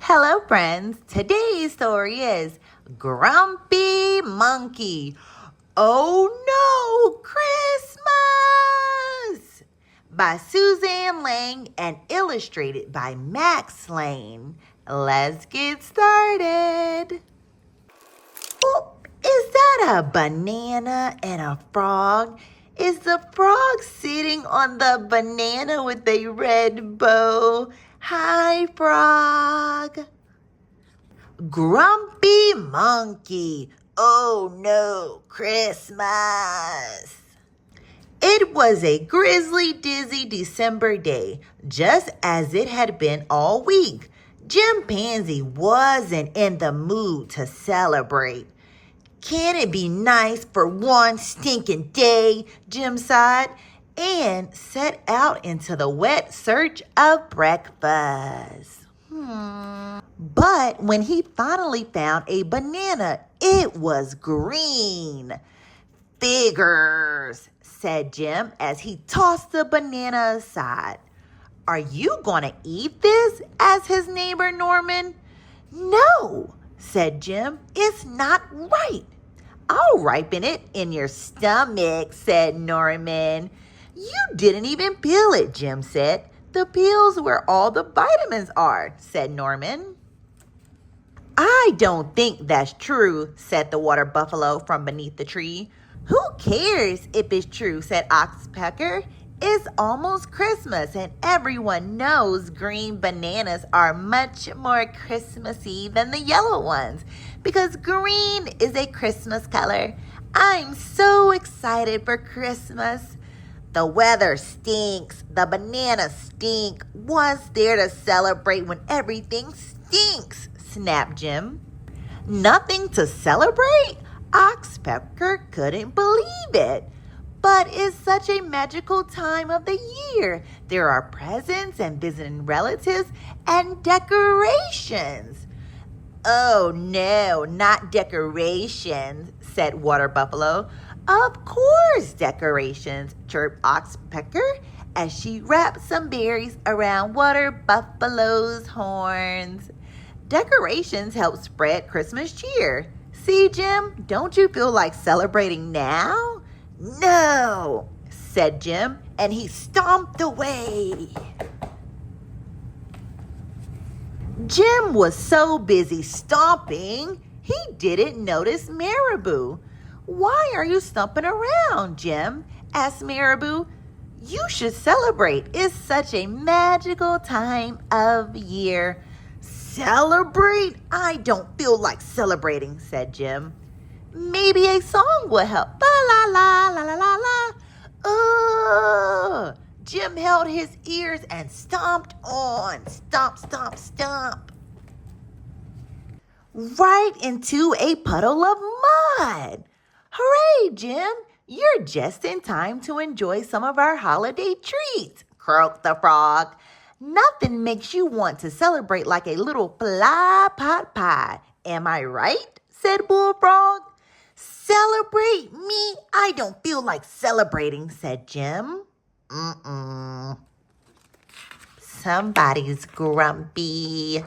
Hello, friends. Today's story is Grumpy Monkey. Oh no, Christmas! By Suzanne Lang and illustrated by Max Lane. Let's get started. Oh, is that a banana and a frog? Is the frog sitting on the banana with a red bow? Hi, frog. Grumpy Monkey. Oh no, Christmas. It was a grizzly, dizzy December day, just as it had been all week. Jim Pansy wasn't in the mood to celebrate. Can it be nice for one stinking day? Jim sighed and set out into the wet search of breakfast. But when he finally found a banana, it was green. Figures, said Jim as he tossed the banana aside. Are you going to eat this? Asked his neighbor Norman. No, said Jim. It's not right. I'll ripen it in your stomach, said Norman. You didn't even peel it, Jim said. The peel's where all the vitamins are, said Norman. I don't think that's true, said the water buffalo from beneath the tree. Who cares if it's true, said Oxpecker. It's almost Christmas and everyone knows green bananas are much more Christmassy than the yellow ones because green is a Christmas color. I'm so excited for Christmas. The weather stinks. The bananas stink. What's there to celebrate when everything stinks? Snapped Jim. Nothing to celebrate? Oxpecker couldn't believe it. But it's such a magical time of the year. There are presents and visiting relatives and decorations. Oh no, not decorations, said Water Buffalo. Of course decorations, chirped Oxpecker as she wrapped some berries around Water Buffalo's horns. Decorations help spread Christmas cheer. See, Jim, don't you feel like celebrating now? No, said Jim, and he stomped away. Jim was so busy stomping, he didn't notice Marabou. Why are you stomping around, Jim? Asked Marabou. You should celebrate. It's such a magical time of year. Celebrate? I don't feel like celebrating, said Jim. Maybe a song will help. La la la la la la. Ugh. Jim held his ears and stomped on. Stomp, stomp, stomp. Right into a puddle of mud. Hooray, Jim. You're just in time to enjoy some of our holiday treats, croaked the frog. Nothing makes you want to celebrate like a little fly pot pie. Am I right? Said Bullfrog. Celebrate me? I don't feel like celebrating, said Jim. Somebody's grumpy.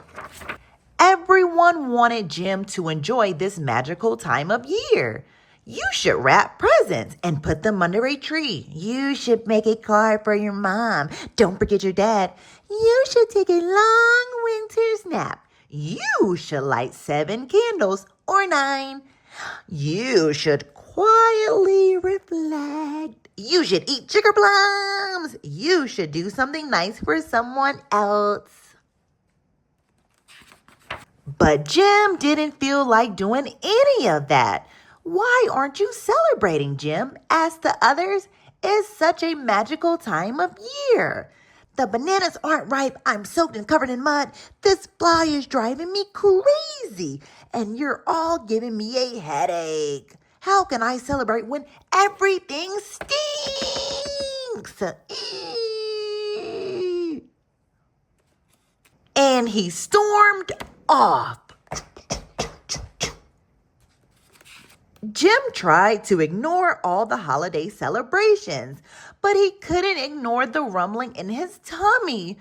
Everyone wanted Jim to enjoy this magical time of year. You should wrap presents and put them under a tree. You should make a card for your mom. Don't forget your dad. You should take a long winter's nap. You should light 7 candles or 9. You should quietly reflect. You should eat sugar plums. You should do something nice for someone else. But Jim didn't feel like doing any of that. Why aren't you celebrating, Jim? Asked the others. It's such a magical time of year. The bananas aren't ripe. I'm soaked and covered in mud. This fly is driving me crazy. And you're all giving me a headache. How can I celebrate when everything stinks? And he stormed off. Jim tried to ignore all the holiday celebrations, but he couldn't ignore the rumbling in his tummy.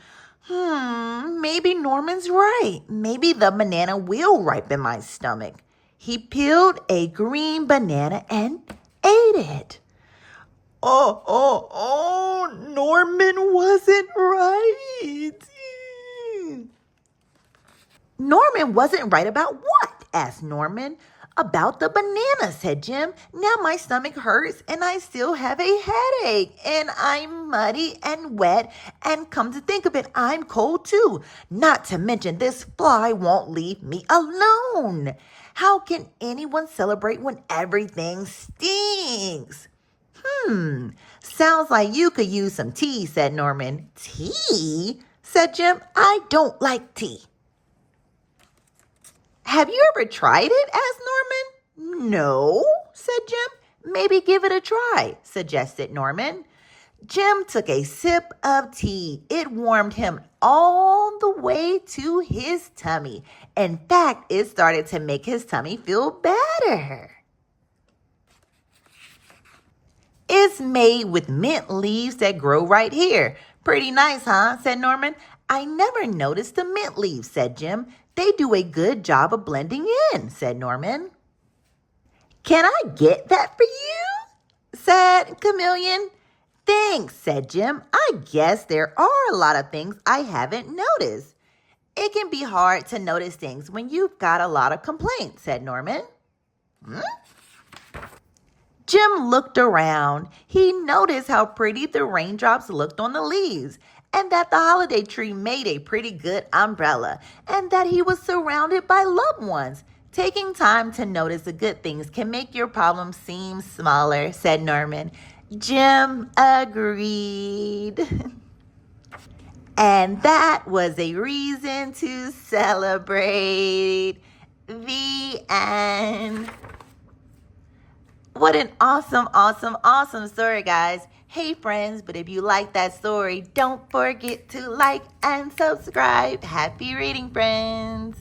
Maybe Norman's right. Maybe the banana will ripen my stomach. He peeled a green banana and ate it. Oh, Norman wasn't right. Norman wasn't right about what? Asked Norman. About the banana, said Jim. Now my stomach hurts and I still have a headache and I'm muddy and wet and come to think of it, I'm cold too. Not to mention this fly won't leave me alone. How can anyone celebrate when everything stinks? Sounds like you could use some tea, said Norman. Tea? Said Jim. I don't like tea. Have you ever tried it? Asked Norman. No, said Jim. Maybe give it a try, suggested Norman. Jim took a sip of tea. It warmed him all the way to his tummy. In fact, it started to make his tummy feel better. It's made with mint leaves that grow right here. Pretty nice, huh? Said Norman. I never noticed the mint leaves, said Jim. They do a good job of blending in, said Norman. Can I get that for you? Said Chameleon. Thanks, said Jim. I guess there are a lot of things I haven't noticed. It can be hard to notice things when you've got a lot of complaints, said Norman. Jim looked around. He noticed how pretty the raindrops looked on the leaves, and that the holiday tree made a pretty good umbrella, and that he was surrounded by loved ones. Taking time to notice the good things can make your problems seem smaller, said Norman. Jim agreed. And that was a reason to celebrate. The end. What an awesome story, guys. Hey, friends, but if you like that story, don't forget to like and subscribe. Happy reading, friends.